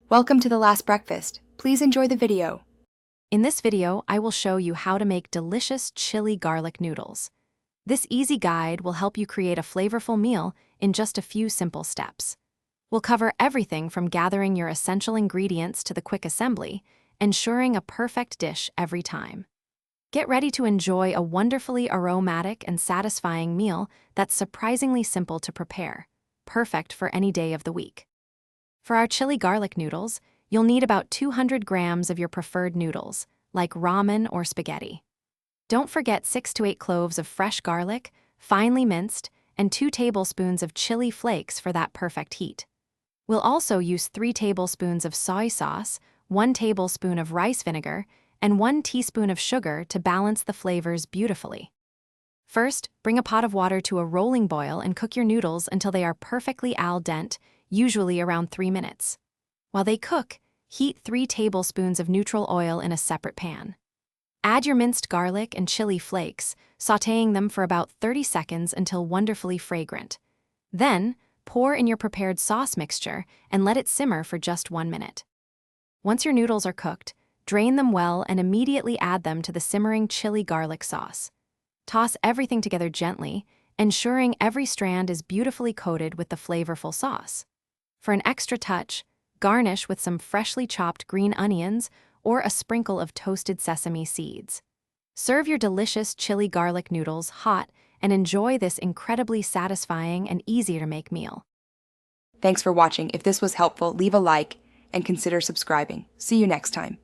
Welcome to the last breakfast. Please enjoy the video. In this video, I will show you how to make delicious chili garlic noodles. This easy guide will help you create a flavorful meal in just a few simple steps. We'll cover everything from gathering your essential ingredients to the quick assembly, ensuring a perfect dish every time. Get ready to enjoy a wonderfully aromatic and satisfying meal that's surprisingly simple to prepare, perfect for any day of the week. For our chili garlic noodles, you'll need about 200 grams of your preferred noodles, like ramen or spaghetti. Don't forget 6 to 8 cloves of fresh garlic, finely minced, and 2 tablespoons of chili flakes for that perfect heat. We'll also use 3 tablespoons of soy sauce, 1 tablespoon of rice vinegar, and 1 teaspoon of sugar to balance the flavors beautifully. First, bring a pot of water to a rolling boil and cook your noodles until they are perfectly al dente, usually around 3 minutes. While they cook, heat 3 tablespoons of neutral oil in a separate pan. Add your minced garlic and chili flakes, sautéing them for about 30 seconds until wonderfully fragrant. Then, pour in your prepared sauce mixture and let it simmer for just 1 minute. Once your noodles are cooked, drain them well and immediately add them to the simmering chili garlic sauce. Toss everything together gently, ensuring every strand is beautifully coated with the flavorful sauce. For an extra touch, garnish with some freshly chopped green onions or a sprinkle of toasted sesame seeds. Serve your delicious chili garlic noodles hot and enjoy this incredibly satisfying and easy-to-make meal. Thanks for watching. If this was helpful, leave a like and consider subscribing. See you next time.